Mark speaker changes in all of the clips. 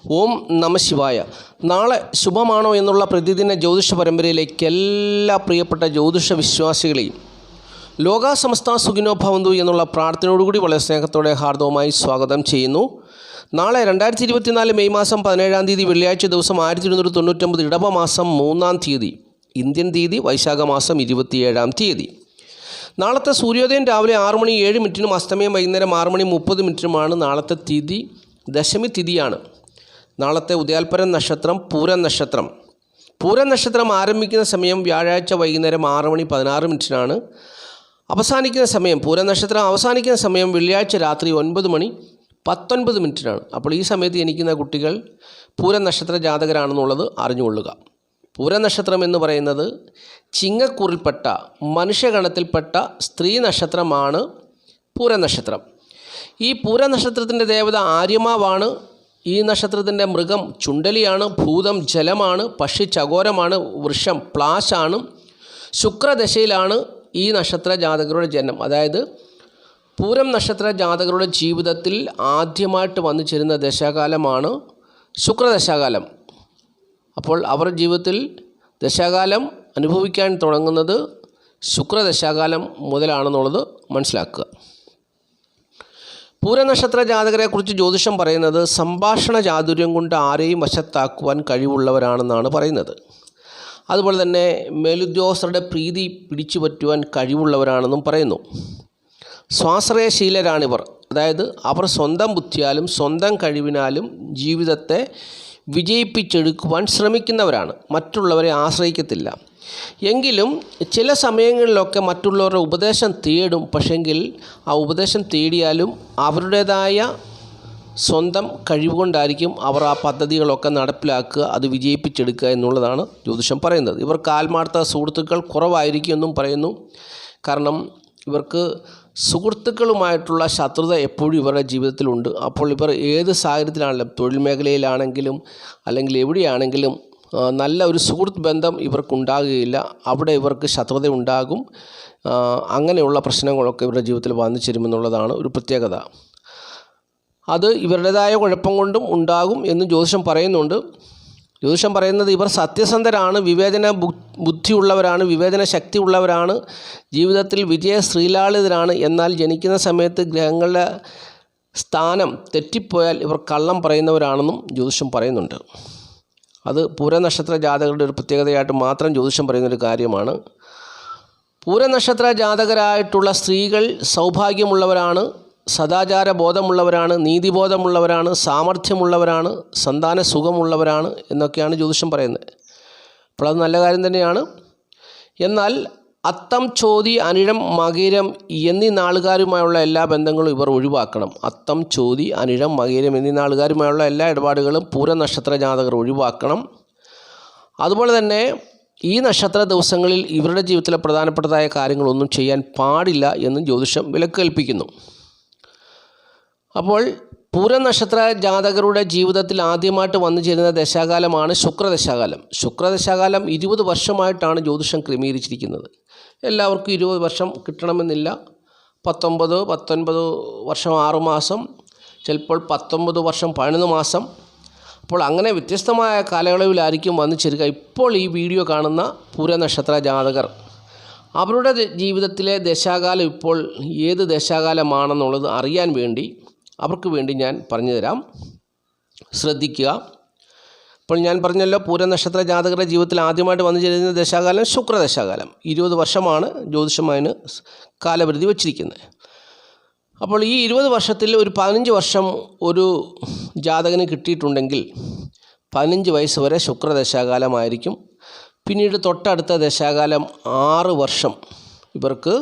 Speaker 1: ഓം നമ ശിവായ. നാളെ ശുഭമാണോ എന്നുള്ള പ്രതിദിന ജ്യോതിഷ പരമ്പരയിലേക്ക് എല്ലാ പ്രിയപ്പെട്ട ജ്യോതിഷ വിശ്വാസികളെയും ലോകാസമസ്ത സുഖിനോ ഭവന്തു എന്നുള്ള പ്രാർത്ഥനയോടുകൂടി വളരെ സ്നേഹത്തോടെ ഹാർദവമായി സ്വാഗതം ചെയ്യുന്നു. നാളെ 2024 മെയ് മാസം 17-ാം തീയതി വെള്ളിയാഴ്ച ദിവസം 1299 ഇടവ മാസം 3-ാം തീയതി, ഇന്ത്യൻ തീയതി വൈശാഖ മാസം 27-ാം തീയതി. നാളത്തെ സൂര്യോദയം രാവിലെ 6:07 അസ്തമയം വൈകുന്നേരം 6:30 നാളത്തെ തിഥി ദശമി തിഥിയാണ്. നാളത്തെ ഉദയാൽപരം നക്ഷത്രം പൂരം നക്ഷത്രം. പൂരം നക്ഷത്രം ആരംഭിക്കുന്ന സമയം വ്യാഴാഴ്ച വൈകുന്നേരം 6:16 അവസാനിക്കുന്ന സമയം, പൂരം നക്ഷത്രം അവസാനിക്കുന്ന സമയം വെള്ളിയാഴ്ച രാത്രി 9:19 അപ്പോൾ ഈ സമയത്ത് ജനിക്കുന്ന കുട്ടികൾ പൂരം നക്ഷത്ര ജാതകരാണെന്നുള്ളത് അറിഞ്ഞുകൊള്ളുക. പൂരം നക്ഷത്രം എന്ന് പറയുന്നത് ചിങ്ങക്കൂറിൽപ്പെട്ട മനുഷ്യഗണത്തിൽപ്പെട്ട സ്ത്രീ നക്ഷത്രമാണ് പൂരം നക്ഷത്രം. ഈ പൂരം നക്ഷത്രത്തിൻ്റെ ദേവത ആര്യമാവാണ്. ഈ നക്ഷത്രത്തിൻ്റെ മൃഗം ചുണ്ടലിയാണ്, ഭൂതം ജലമാണ്, പക്ഷി ചകോരമാണ്, വൃക്ഷം പ്ലാശാണ്. ശുക്രദശയിലാണ് ഈ നക്ഷത്ര ജാതകരുടെ ജനനം. അതായത് പൂരം നക്ഷത്ര ജാതകരുടെ ജീവിതത്തിൽ ആദ്യമായിട്ട് വന്നു ചേരുന്ന ദശാകാലമാണ് ശുക്രദശാകാലം. അപ്പോൾ അവർ ജീവിതത്തിൽ ദശാകാലം അനുഭവിക്കാൻ തുടങ്ങുന്നത് ശുക്രദശാകാലം മുതലാണെന്നുള്ളത് മനസ്സിലാക്കുക. പൂരനക്ഷത്ര ജാതകരെക്കുറിച്ച് ജ്യോതിഷം പറയുന്നത് സംഭാഷണ ചാതുര്യം കൊണ്ട് ആരെയും വശത്താക്കുവാൻ കഴിവുള്ളവരാണെന്നാണ് പറയുന്നത്. അതുപോലെ തന്നെ മേലുദ്യോഗസ്ഥരുടെ പ്രീതി പിടിച്ചു പറ്റുവാൻ കഴിവുള്ളവരാണെന്നും പറയുന്നു. സ്വാശ്രയശീലരാണിവർ. അതായത് അവർ സ്വന്തം ബുദ്ധിയാലും സ്വന്തം കഴിവിനാലും ജീവിതത്തെ വിജയിപ്പിച്ചെടുക്കുവാൻ ശ്രമിക്കുന്നവരാണ്. മറ്റുള്ളവരെ ആശ്രയിക്കത്തില്ല. എങ്കിലും ചില സമയങ്ങളിലൊക്കെ മറ്റുള്ളവരുടെ ഉപദേശം തേടും. പക്ഷെങ്കിൽ ആ ഉപദേശം തേടിയാലും അവരുടേതായ സ്വന്തം കഴിവുകൊണ്ടായിരിക്കും അവർ ആ പദ്ധതികളൊക്കെ നടപ്പിലാക്കുക, അത് വിജയിപ്പിച്ചെടുക്കുക എന്നുള്ളതാണ് ജ്യോതിഷം പറയുന്നത്. ഇവർക്ക് ആത്മാർത്ഥ സുഹൃത്തുക്കൾ കുറവായിരിക്കും എന്നും പറയുന്നു. കാരണം ഇവർക്ക് സുഹൃത്തുക്കളുമായിട്ടുള്ള ശത്രുത എപ്പോഴും ഇവരുടെ ജീവിതത്തിലുണ്ട്. അപ്പോൾ ഇവർ ഏത് സാഹചര്യത്തിലാണെങ്കിലും, തൊഴിൽ മേഖലയിലാണെങ്കിലും അല്ലെങ്കിൽ എവിടെയാണെങ്കിലും നല്ല ഒരു സുഹൃത്ത് ബന്ധം ഇവർക്കുണ്ടാകുകയില്ല. അവിടെ ഇവർക്ക് ശത്രുത ഉണ്ടാകും. അങ്ങനെയുള്ള പ്രശ്നങ്ങളൊക്കെ ഇവരുടെ ജീവിതത്തിൽ വന്നു ചേരുമെന്നുള്ളതാണ് ഒരു പ്രത്യേകത. അത് ഇവരുടേതായ കുഴപ്പം കൊണ്ടും ഉണ്ടാകും എന്ന് ജ്യോതിഷം പറയുന്നുണ്ട്. ജ്യോതിഷം പറയുന്നത് ഇവർ സത്യസന്ധരാണ്, വിവേചന ബുദ്ധിയുള്ളവരാണ്, വിവേചന ശക്തി ഉള്ളവരാണ്, ജീവിതത്തിൽ വിജയ ശ്രീലാളിതരാണ്. എന്നാൽ ജനിക്കുന്ന സമയത്ത് ഗ്രഹങ്ങളുടെ സ്ഥാനം തെറ്റിപ്പോയാൽ ഇവർ കള്ളം പറയുന്നവരാണെന്നും ജ്യോതിഷം പറയുന്നുണ്ട്. അത് പൂരനക്ഷത്ര ജാതകരുടെ ഒരു പ്രത്യേകതയായിട്ട് മാത്രം ജ്യോതിഷം പറയുന്നൊരു കാര്യമാണ്. പൂരനക്ഷത്ര ജാതകരായിട്ടുള്ള സ്ത്രീകൾ സൗഭാഗ്യമുള്ളവരാണ്, സദാചാര ബോധമുള്ളവരാണ്, നീതിബോധമുള്ളവരാണ്, സാമർഥ്യമുള്ളവരാണ്, സന്താന സുഖമുള്ളവരാണ് എന്നൊക്കെയാണ് ജ്യോതിഷം പറയുന്നത്. അപ്പോൾ അത് നല്ല കാര്യം തന്നെയാണ്. എന്നാൽ അത്തം, ചോതി, അനിഴം, മകീരം എന്നീ നാളുകാരുമായുള്ള എല്ലാ ബന്ധങ്ങളും ഇവർ ഒഴിവാക്കണം. അത്തം, ചോതി, അനിഴം, മകീരം എന്നീ നാളുകാരുമായുള്ള എല്ലാ ഇടപാടുകളും പൂരനക്ഷത്ര ജാതകർ ഒഴിവാക്കണം. അതുപോലെ തന്നെ ഈ നക്ഷത്ര ദിവസങ്ങളിൽ ഇവരുടെ ജീവിതത്തിലെ പ്രധാനപ്പെട്ടതായ കാര്യങ്ങളൊന്നും ചെയ്യാൻ പാടില്ല എന്ന് ജ്യോതിഷം വിലക്ക് കൽപ്പിക്കുന്നു. അപ്പോൾ പൂരനക്ഷത്ര ജാതകരുടെ ജീവിതത്തിൽ ആദ്യമായിട്ട് വന്നു ചേരുന്ന ദശാകാലമാണ് ശുക്രദശാകാലം. ശുക്രദശാകാലം 20 വർഷമായിട്ടാണ് ജ്യോതിഷം ക്രമീകരിച്ചിരിക്കുന്നത്. എല്ലാവർക്കും 20 വർഷം കിട്ടണമെന്നില്ല. 19 വർഷം 6 മാസം, ചിലപ്പോൾ 19 വർഷം 11 മാസം. അപ്പോൾ അങ്ങനെ വ്യത്യസ്തമായ കാലയളവിലായിരിക്കും വന്നു ചേരുക. ഇപ്പോൾ ഈ വീഡിയോ കാണുന്ന പൂരനക്ഷത്ര ജാതകർ അവരുടെ ജീവിതത്തിലെ ദശാകാലം ഇപ്പോൾ ഏത് ദശാകാലമാണെന്നുള്ളത് അറിയാൻ വേണ്ടി അവർക്ക് വേണ്ടി ഞാൻ പറഞ്ഞു തരാം. ശ്രദ്ധിക്കുക. ഇപ്പോൾ ഞാൻ പറഞ്ഞല്ലോ, പൂരനക്ഷത്ര ജാതകരുടെ ജീവിതത്തിൽ ആദ്യമായിട്ട് വന്നു ചേരുന്ന ദശാകാലം ശുക്രദശാകാലം. 20 വർഷമാണ് ജ്യോതിഷം അതിന് കാലപരിധി വച്ചിരിക്കുന്നത്. അപ്പോൾ ഈ 20 വർഷത്തിൽ ഒരു 15 വർഷം ഒരു ജാതകന് കിട്ടിയിട്ടുണ്ടെങ്കിൽ 15 വയസ്സ് വരെ ശുക്രദശാകാലമായിരിക്കും. പിന്നീട് തൊട്ടടുത്ത ദശാകാലം 6 വർഷം ഇവർക്ക്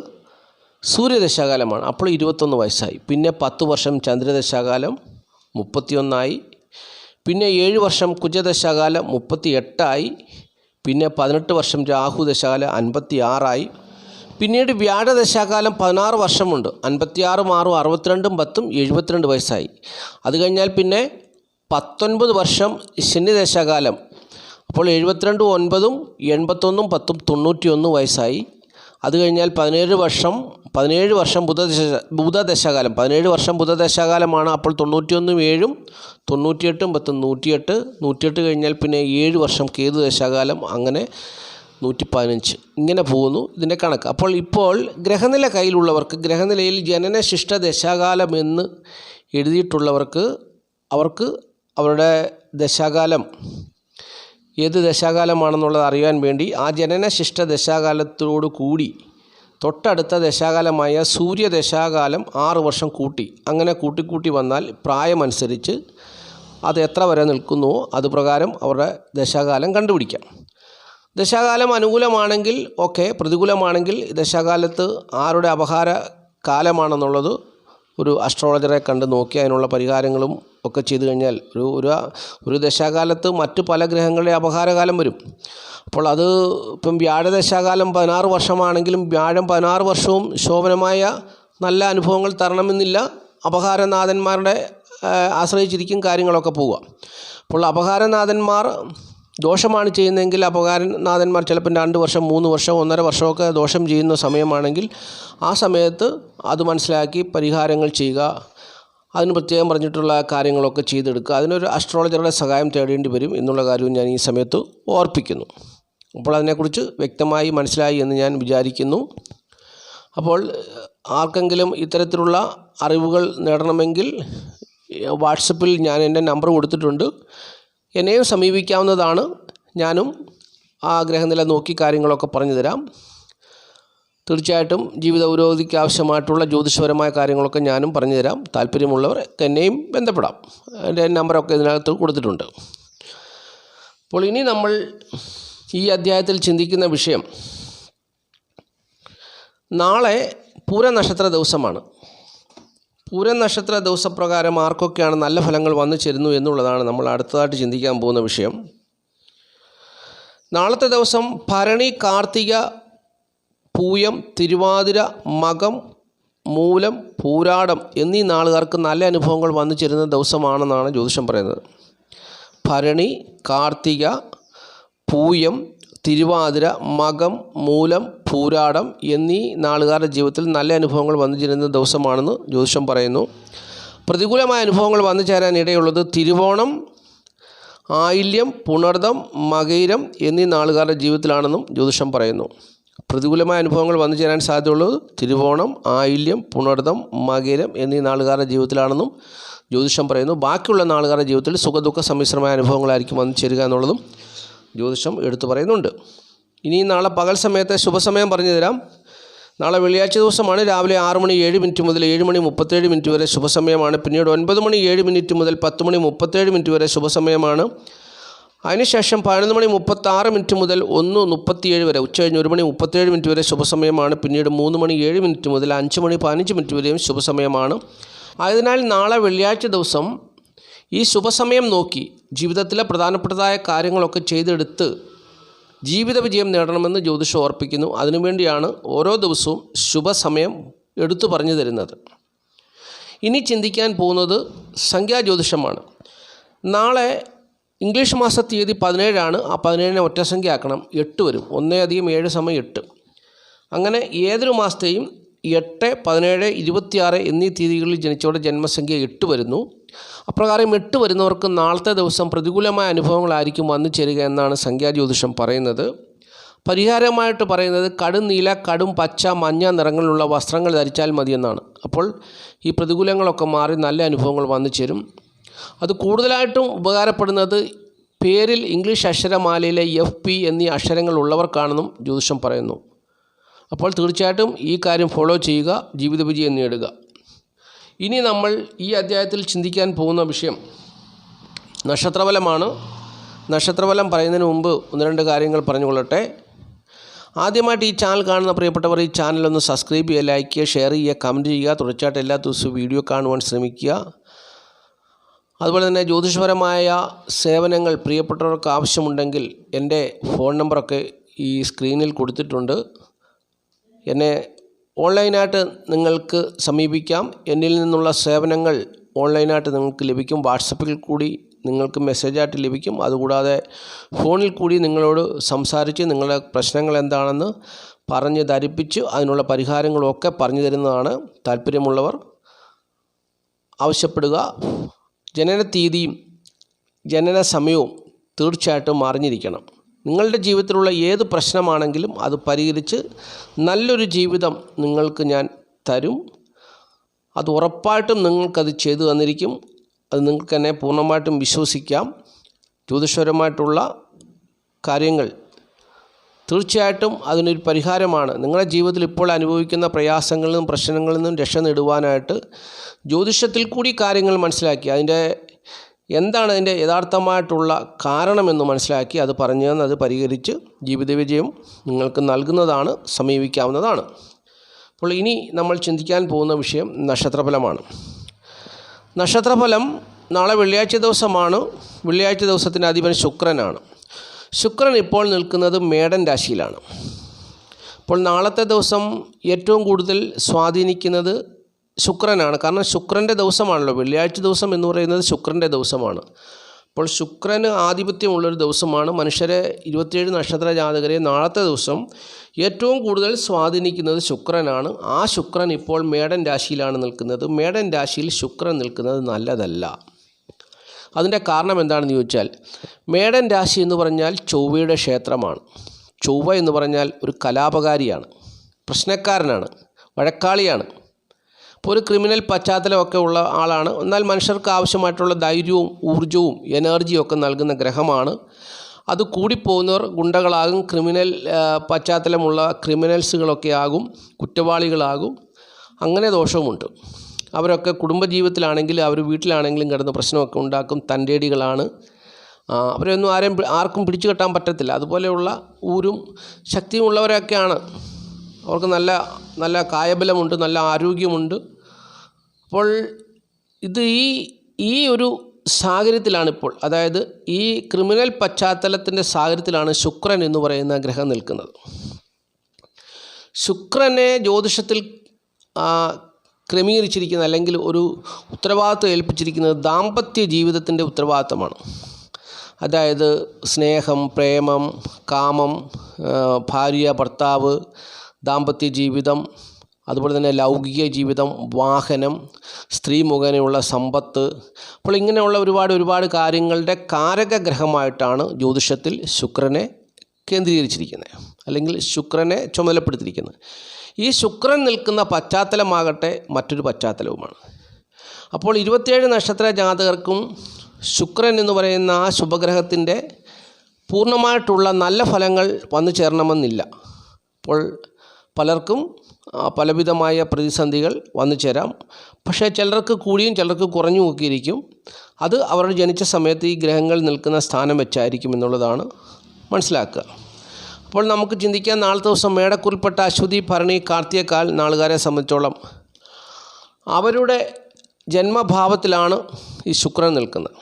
Speaker 1: സൂര്യദശാകാലമാണ്. അപ്പോൾ 21 വയസ്സായി. പിന്നെ 10 വർഷം ചന്ദ്രദശാകാലം 31ആയി. പിന്നെ 7 വർഷം കുജദശാകാലം 38ആയി. പിന്നെ 18 വർഷം രാഹുദശാകാലം 56ആയി. പിന്നീട് വ്യാഴദശാകാലം 16 വർഷമുണ്ട്. 56, 6, 62, 10, 72 വയസ്സായി. അത് കഴിഞ്ഞാൽ പിന്നെ 19 വർഷം ശനിദശാകാലം. അപ്പോൾ 72, 9, 81, 10, 91 വയസ്സായി. അത് കഴിഞ്ഞാൽ 17 വർഷം ബുധദശാകാലം 17 വർഷം ബുധദശാകാലമാണ്. അപ്പോൾ 91 7 98 108 കഴിഞ്ഞാൽ പിന്നെ 7 വർഷം കേതു ദശാകാലം, അങ്ങനെ 115 ഇങ്ങനെ പോകുന്നു ഇതിൻ്റെ കണക്ക്. ഇപ്പോൾ ഗ്രഹനില കയ്യിലുള്ളവർക്ക്, ഗ്രഹനിലയിൽ ജനനശിഷ്ട ദശാകാലമെന്ന് എഴുതിയിട്ടുള്ളവർക്ക് അവരുടെ ദശാകാലം ഏത് ദശാകാലമാണെന്നുള്ളത് അറിയാൻ വേണ്ടി ആ ജനനശിഷ്ട ദശാകാലത്തോടു കൂടി തൊട്ടടുത്ത ദശാകാലമായ സൂര്യദശാകാലം 6 വർഷം അങ്ങനെ കൂട്ടി വന്നാൽ പ്രായമനുസരിച്ച് അത് എത്ര വരെ നിൽക്കുന്നുവോ അതുപ്രകാരം അവരുടെ ദശാകാലം കണ്ടുപിടിക്കാം. ദശാകാലം അനുകൂലമാണെങ്കിൽ ഓക്കെ, പ്രതികൂലമാണെങ്കിൽ ദശാകാലത്ത് ആരുടെ അപഹാര കാലമാണെന്നുള്ളത് ഒരു അസ്ട്രോളജറെ കണ്ട് നോക്കി അതിനുള്ള പരിഹാരങ്ങളും ഒക്കെ ചെയ്തു കഴിഞ്ഞാൽ ഒരു ദശാകാലത്ത് മറ്റ് പല ഗ്രഹങ്ങളുടെ അപഹാരകാലം വരും. അപ്പോൾ അത് ഇപ്പം വ്യാഴദശാകാലം 16 വർഷമാണെങ്കിലും വ്യാഴം 16 വർഷവും ശോഭനമായ നല്ല അനുഭവങ്ങൾ തരണമെന്നില്ല. അപഹാരനാഥന്മാരുടെ ആശ്രയിച്ചിരിക്കും കാര്യങ്ങളൊക്കെ പോവുക. അപ്പോൾ അപഹാരനാഥന്മാർ ദോഷമാണ് ചെയ്യുന്നതെങ്കിൽ അപഹാരനാഥന്മാർ ചിലപ്പോൾ 2 വർഷം 3 വർഷം 1.5 വർഷമൊക്കെ ദോഷം ചെയ്യുന്ന സമയമാണെങ്കിൽ ആ സമയത്ത് അത് മനസ്സിലാക്കി പരിഹാരങ്ങൾ ചെയ്യുക, അതിന് പ്രത്യേകം പറഞ്ഞിട്ടുള്ള കാര്യങ്ങളൊക്കെ ചെയ്തെടുക്കുക. അതിനൊരു അസ്ട്രോളജറുടെ സഹായം തേടേണ്ടി വരും എന്നുള്ള കാര്യവും ഞാൻ ഈ സമയത്ത് ഓർപ്പിക്കുന്നു. അപ്പോൾ അതിനെക്കുറിച്ച് വ്യക്തമായി മനസ്സിലായി എന്ന് ഞാൻ വിചാരിക്കുന്നു. അപ്പോൾ ആർക്കെങ്കിലും ഇത്തരത്തിലുള്ള അറിവുകൾ നേടണമെങ്കിൽ വാട്സപ്പിൽ ഞാൻ എൻ്റെ നമ്പർ കൊടുത്തിട്ടുണ്ട്, എന്നെയും സമീപിക്കാവുന്നതാണ്. ഞാനും ആ ഗ്രഹനില നോക്കി കാര്യങ്ങളൊക്കെ പറഞ്ഞു തരാം. തീർച്ചയായിട്ടും ജീവിത പുരോഗതിക്ക് ആവശ്യമായിട്ടുള്ള ജ്യോതിഷപരമായ കാര്യങ്ങളൊക്കെ ഞാനും പറഞ്ഞു തരാം. താല്പര്യമുള്ളവർ എന്നെയും ബന്ധപ്പെടാം. എൻ്റെ നമ്പറൊക്കെ ഇതിനകത്ത് കൊടുത്തിട്ടുണ്ട്. അപ്പോൾ ഇനി നമ്മൾ ഈ അധ്യായത്തിൽ ചിന്തിക്കുന്ന വിഷയം, നാളെ പൂരനക്ഷത്ര ദിവസമാണ്. പൂരനക്ഷത്ര ദിവസപ്രകാരം ആർക്കൊക്കെയാണ് നല്ല ഫലങ്ങൾ വന്നു ചേരുന്നു എന്നുള്ളതാണ് നമ്മൾ അടുത്തതായിട്ട് ചിന്തിക്കാൻ പോകുന്ന വിഷയം. നാളത്തെ ദിവസം ഭരണി, കാർത്തിക, പൂയം, തിരുവാതിര, മകം, മൂലം, പൂരാടം എന്നീ നാളുകാർക്ക് നല്ല അനുഭവങ്ങൾ വന്നു ചേരുന്ന ദിവസമാണെന്നാണ് ജ്യോതിഷം പറയുന്നത്. ഭരണി, കാർത്തിക, പൂയം, തിരുവാതിര, മകം, മൂലം, പൂരാടം എന്നീ നാളുകാരുടെ ജീവിതത്തിൽ നല്ല അനുഭവങ്ങൾ വന്നു ചേരുന്ന ദിവസമാണെന്ന് ജ്യോതിഷം പറയുന്നു. പ്രതികൂലമായ അനുഭവങ്ങൾ വന്നു ചേരാൻ ഇടയുള്ളത് തിരുവോണം, ആയില്യം, പുണർദം, മകയിരം എന്നീ നാളുകാരുടെ ജീവിതത്തിലാണെന്നും ജ്യോതിഷം പറയുന്നു. പ്രതികൂലമായ അനുഭവങ്ങൾ വന്നു ചേരാൻ സാധ്യതയുള്ളത് തിരുവോണം, ആയില്യം, പുണർദം, മകയിരം എന്നീ നാളുകാരുടെ ജീവിതത്തിലാണെന്നും ജ്യോതിഷം പറയുന്നു. ബാക്കിയുള്ള നാളുകാരുടെ ജീവിതത്തിൽ സുഖദുഃഖ സമ്മിശ്രമായ അനുഭവങ്ങളായിരിക്കും വന്നു ചേരുക എന്നുള്ളതും ജ്യോതിഷം എടുത്തു പറയുന്നുണ്ട്. ഇനി നാളെ പകൽ സമയത്തെ ശുഭസമയം പറഞ്ഞു തരാം. നാളെ വെള്ളിയാഴ്ച ദിവസമാണ്. രാവിലെ 6 മണി 7 മിനിറ്റ് മുതൽ 7 മണി 37 മിനിറ്റ് വരെ ശുഭസമയമാണ്. പിന്നീട് 9 മണി 7 മിനിറ്റ് മുതൽ 10 മണി 37 മിനിറ്റ് വരെ ശുഭസമയമാണ്. അതിനുശേഷം 11 മണി 36 മിനിറ്റ് മുതൽ 1:37 വരെ, ഉച്ചകഴിഞ്ഞ് 1 മണി 37 മിനിറ്റ് വരെ ശുഭസമയമാണ്. പിന്നീട് 3 മണി 7 മിനിറ്റ് മുതൽ 5 മണി 15 മിനിറ്റ് വരെയും ശുഭസമയമാണ്. ആയതിനാൽ നാളെ വെള്ളിയാഴ്ച ദിവസം ഈ ശുഭസമയം നോക്കി ജീവിതത്തിലെ പ്രധാനപ്പെട്ടതായ കാര്യങ്ങളൊക്കെ ചെയ്തെടുത്ത് ജീവിത വിജയം നേടണമെന്ന് ജ്യോതിഷം ഓർപ്പിക്കുന്നു. അതിനുവേണ്ടിയാണ് ഓരോ ദിവസവും ശുഭസമയം എടുത്തു പറഞ്ഞു തരുന്നത്. ഇനി ചിന്തിക്കാൻ പോകുന്നത് സംഖ്യാജ്യോതിഷമാണ്. നാളെ ഇംഗ്ലീഷ് മാസ തീയതി 17ആണ്. ആ 17നെ ഒറ്റസംഖ്യ ആക്കണം, 8 വരും. 1 + 7 = 8. അങ്ങനെ ഏതൊരു മാസത്തെയും 8, 17, 26 എന്നീ തീയതികളിൽ ജനിച്ചവരുടെ ജന്മസംഖ്യ 8 വരുന്നു. അപ്രകാരം 8 വരുന്നവർക്ക് നാളത്തെ ദിവസം പ്രതികൂലമായ അനുഭവങ്ങളായിരിക്കും വന്നു ചേരുക എന്നാണ് സംഖ്യാജ്യോതിഷം പറയുന്നത്. പരിഹാരമായിട്ട് പറയുന്നത് കടും നീല, കടും പച്ച, മഞ്ഞ നിറങ്ങളിലുള്ള വസ്ത്രങ്ങൾ ധരിച്ചാൽ മതിയെന്നാണ്. അപ്പോൾ ഈ പ്രതികൂലങ്ങളൊക്കെ മാറി നല്ല അനുഭവങ്ങൾ വന്നു ചേരും. അത് കൂടുതലായിട്ടും ഉപകാരപ്പെടുന്നത് പേരിൽ ഇംഗ്ലീഷ് അക്ഷരമാലയിലെ FP എന്നീ അക്ഷരങ്ങൾ ഉള്ളവർക്കാണെന്നും ജ്യോതിഷം പറയുന്നു. അപ്പോൾ തീർച്ചയായിട്ടും ഈ കാര്യം ഫോളോ ചെയ്യുക, ജീവിത വിജയം നേടുക. ഇനി നമ്മൾ ഈ അധ്യായത്തിൽ ചിന്തിക്കാൻ പോകുന്ന വിഷയം നക്ഷത്രഫലമാണ്. നക്ഷത്രഫലം പറയുന്നതിന് മുമ്പ് 1-2 കാര്യങ്ങൾ പറഞ്ഞുകൊള്ളട്ടെ. ആദ്യമായിട്ട് ഈ ചാനൽ കാണുന്ന പ്രിയപ്പെട്ടവർ ഈ ചാനലൊന്ന് സബ്സ്ക്രൈബ് ചെയ്യുക, ലൈക്ക് ചെയ്യുക, ഷെയർ ചെയ്യുക, കമൻറ്റ് ചെയ്യുക. തുടർച്ചയായിട്ട് എല്ലാ ദിവസവും വീഡിയോ കാണുവാൻ ശ്രമിക്കുക. അതുപോലെ തന്നെ ജ്യോതിഷപരമായ സേവനങ്ങൾ പ്രിയപ്പെട്ടവർക്ക് ആവശ്യമുണ്ടെങ്കിൽ എൻ്റെ ഫോൺ നമ്പറൊക്കെ ഈ സ്ക്രീനിൽ കൊടുത്തിട്ടുണ്ട്. എന്നെ ഓൺലൈനായിട്ട് നിങ്ങൾക്ക് സമീപിക്കാം. എന്നിൽ നിന്നുള്ള സേവനങ്ങൾ ഓൺലൈനായിട്ട് നിങ്ങൾക്ക് ലഭിക്കും. വാട്സപ്പിൽ കൂടി നിങ്ങൾക്ക് മെസ്സേജായിട്ട് ലഭിക്കും. അതുകൂടാതെ ഫോണിൽ കൂടി നിങ്ങളോട് സംസാരിച്ച് നിങ്ങളുടെ പ്രശ്നങ്ങൾ എന്താണെന്ന് പറഞ്ഞ് ധരിപ്പിച്ച് അതിനുള്ള പരിഹാരങ്ങളൊക്കെ പറഞ്ഞു തരുന്നതാണ്. താല്പര്യമുള്ളവർ ആവശ്യപ്പെടുക. ജനന തീയതിയും ജനന സമയവും തീർച്ചയായിട്ടും അറിഞ്ഞിരിക്കണം. നിങ്ങളുടെ ജീവിതത്തിലുള്ള ഏത് പ്രശ്നമാണെങ്കിലും അത് പരിഹരിച്ച് നല്ലൊരു ജീവിതം നിങ്ങൾക്ക് ഞാൻ തരും. അത് ഉറപ്പായിട്ടും നിങ്ങൾക്കത് ചെയ്തു തന്നിരിക്കും. അത് നിങ്ങൾക്ക് തന്നെ പൂർണ്ണമായിട്ടും വിശ്വസിക്കാം. ജ്യോതിഷപരമായിട്ടുള്ള കാര്യങ്ങൾ തീർച്ചയായിട്ടും അതിനൊരു പരിഹാരമാണ്. നിങ്ങളുടെ ജീവിതത്തിൽ ഇപ്പോൾ അനുഭവിക്കുന്ന പ്രയാസങ്ങളിൽ നിന്നും പ്രശ്നങ്ങളിൽ നിന്നും രക്ഷ നേടുവാനായിട്ട് ജ്യോതിഷത്തിൽ കൂടി കാര്യങ്ങൾ മനസ്സിലാക്കി എന്താണ് അതിൻ്റെ യഥാർത്ഥമായിട്ടുള്ള കാരണമെന്ന് മനസ്സിലാക്കി അത് പറഞ്ഞു തന്ന് അത് പരിഹരിച്ച് ജീവിത വിജയം നിങ്ങൾക്ക് നൽകുന്നതാണ്. സമീപിക്കാവുന്നതാണ്. അപ്പോൾ ഇനി നമ്മൾ ചിന്തിക്കാൻ പോകുന്ന വിഷയം നക്ഷത്രഫലമാണ്. നക്ഷത്രഫലം നാളെ വെള്ളിയാഴ്ച ദിവസമാണ്. വെള്ളിയാഴ്ച ദിവസത്തിൻ്റെ അധിപൻ ശുക്രനാണ്. ശുക്രൻ ഇപ്പോൾ നിൽക്കുന്നത് മേടൻ രാശിയിലാണ്. അപ്പോൾ നാളത്തെ ദിവസം ഏറ്റവും കൂടുതൽ സ്വാധീനിക്കുന്നത് ശുക്രനാണ്. കാരണം ശുക്രൻ്റെ ദിവസമാണല്ലോ. വെള്ളിയാഴ്ച ദിവസം എന്ന് പറയുന്നത് ശുക്രൻ്റെ ദിവസമാണ്. അപ്പോൾ ശുക്രന് ആധിപത്യമുള്ളൊരു ദിവസമാണ്. മനുഷ്യരെ 27 നക്ഷത്ര ജാതകരെ നാളത്തെ ദിവസം ഏറ്റവും കൂടുതൽ സ്വാധീനിക്കുന്നത് ശുക്രനാണ്. ആ ശുക്രൻ ഇപ്പോൾ മേടൻ രാശിയിലാണ് നിൽക്കുന്നത്. മേടൻ രാശിയിൽ ശുക്രൻ നിൽക്കുന്നത് നല്ലതല്ല. അതിൻ്റെ കാരണം എന്താണെന്ന് ചോദിച്ചാൽ, മേടൻ രാശി എന്ന് പറഞ്ഞാൽ ചൊവ്വയുടെ ക്ഷേത്രമാണ്. ചൊവ്വ എന്ന് പറഞ്ഞാൽ ഒരു കലാപകാരിയാണ്, പ്രശ്നക്കാരനാണ്, വഴക്കാളിയാണ്. ഇപ്പോൾ ഒരു ക്രിമിനൽ പശ്ചാത്തലമൊക്കെ ഉള്ള ആളാണ്. എന്നാൽ മനുഷ്യർക്ക് ആവശ്യമായിട്ടുള്ള ധൈര്യവും ഊർജ്ജവും എനർജിയും ഒക്കെ നൽകുന്ന ഗ്രഹമാണ്. അത് കൂടിപ്പോകുന്നവർ ഗുണ്ടകളാകും, ക്രിമിനൽ പശ്ചാത്തലമുള്ള ക്രിമിനൽസുകളൊക്കെ ആകും, കുറ്റവാളികളാകും. അങ്ങനെ ദോഷവുമുണ്ട്. അവരൊക്കെ കുടുംബജീവിതത്തിലാണെങ്കിലും അവർ വീട്ടിലാണെങ്കിലും കിടന്ന് പ്രശ്നമൊക്കെ ഉണ്ടാക്കും. തൻ്റേടികളാണ്. അവരൊന്നും ആർക്കും പിടിച്ചു കെട്ടാൻ പറ്റത്തില്ല. അതുപോലെയുള്ള ഊരും ശക്തിയുമുള്ളവരൊക്കെയാണ്. അവർക്ക് നല്ല കായബലമുണ്ട്, നല്ല ആരോഗ്യമുണ്ട്. അപ്പോൾ ഇത് ഈ ഒരു സാഹചര്യത്തിലാണിപ്പോൾ, അതായത് ഈ ക്രിമിനൽ പശ്ചാത്തലത്തിൻ്റെ സാഹചര്യത്തിലാണ് ശുക്രൻ എന്ന് പറയുന്ന ഗ്രഹം നിൽക്കുന്നത്. ശുക്രനെ ജ്യോതിഷത്തിൽ ക്രമീകരിച്ചിരിക്കുന്ന അല്ലെങ്കിൽ ഒരു ഉത്തരവാദിത്വം ഏൽപ്പിച്ചിരിക്കുന്നത് ദാമ്പത്യ ജീവിതത്തിൻ്റെ ഉത്തരവാദിത്തമാണ്. അതായത് സ്നേഹം, പ്രേമം, കാമം, ഭാര്യ, ഭർത്താവ്, ദാമ്പത്യ ജീവിതം, അതുപോലെ തന്നെ ലൗകിക ജീവിതം, വാഹനം, സ്ത്രീ മുഖേനയുള്ള സമ്പത്ത്. അപ്പോൾ ഇങ്ങനെയുള്ള ഒരുപാട് കാര്യങ്ങളുടെ കാരകഗ്രഹമായിട്ടാണ് ജ്യോതിഷത്തിൽ ശുക്രനെ കേന്ദ്രീകരിച്ചിരിക്കുന്നത്, അല്ലെങ്കിൽ ശുക്രനെ ചുമതലപ്പെടുത്തിയിരിക്കുന്നത്. ഈ ശുക്രൻ നിൽക്കുന്ന പശ്ചാത്തലമാകട്ടെ മറ്റൊരു പശ്ചാത്തലവുമാണ്. അപ്പോൾ 27 നക്ഷത്ര ജാതകർക്കും ശുക്രൻ എന്ന് പറയുന്ന ആ ശുഭഗ്രഹത്തിൻ്റെ പൂർണ്ണമായിട്ടുള്ള നല്ല ഫലങ്ങൾ വന്നു ചേരണമെന്നില്ല. അപ്പോൾ പലർക്കും പലവിധമായ പ്രതിസന്ധികൾ വന്നു ചേരാം. പക്ഷേ ചിലർക്ക് കൂടിയും ചിലർക്ക് കുറഞ്ഞും ഒക്കെ ഇരിക്കും. അത് അവർ ജനിച്ച സമയത്ത് ഈ ഗ്രഹങ്ങൾ നിൽക്കുന്ന സ്ഥാനം വെച്ചായിരിക്കും എന്നുള്ളതാണ് മനസ്സിലാക്കുക. അപ്പോൾ നമുക്ക് ചിന്തിക്കാം, നാളത്തെ ദിവസം മേടക്കൂറിൽപ്പെട്ട അശ്വതി, ഭരണി, കാർത്തികക്കാൽ നാളുകാരെ സംബന്ധിച്ചോളം അവരുടെ ജന്മഭാവത്തിലാണ് ഈ ശുക്രൻ നിൽക്കുന്നത്.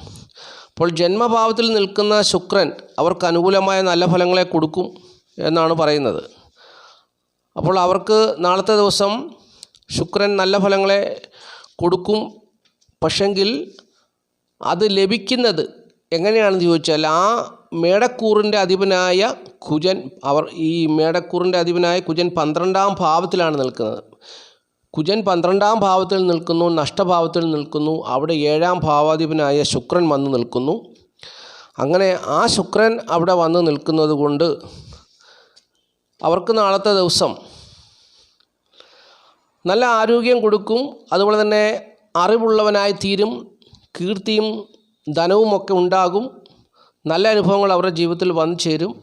Speaker 1: അപ്പോൾ ജന്മഭാവത്തിൽ നിൽക്കുന്ന ശുക്രൻ അവർക്ക് അനുകൂലമായ നല്ല ഫലങ്ങളെ കൊടുക്കും എന്നാണ് പറയുന്നത്. അപ്പോൾ അവർക്ക് നാളത്തെ ദിവസം ശുക്രൻ നല്ല ഫലങ്ങളെ കൊടുക്കും. പക്ഷെങ്കിൽ അത് ലഭിക്കുന്നത് എങ്ങനെയാണെന്ന് ചോദിച്ചാൽ, ആ മേടക്കൂറിൻ്റെ അധിപനായ കുജൻ, ഈ മേടക്കൂറിൻ്റെ അധിപനായ കുജൻ 12ാം ഭാവത്തിലാണ് നിൽക്കുന്നത്. കുജൻ 12ാം ഭാവത്തിൽ നിൽക്കുന്നു, നഷ്ടഭാവത്തിൽ നിൽക്കുന്നു. അവിടെ 7ാം ഭാവാധിപനായ ശുക്രൻ വന്ന് നിൽക്കുന്നു. അങ്ങനെ ആ ശുക്രൻ അവിടെ വന്ന് നിൽക്കുന്നത് കൊണ്ട് അവർക്ക് നാളത്തെ ദിവസം നല്ല ആരോഗ്യം കൊടുക്കും. അതുപോലെ തന്നെ അറിവുള്ളവനായി തീരും. കീർത്തിയും ധനവുമൊക്കെ ഉണ്ടാകും. നല്ല അനുഭവങ്ങൾ അവരുടെ ജീവിതത്തിൽ വന്നു ചേരും.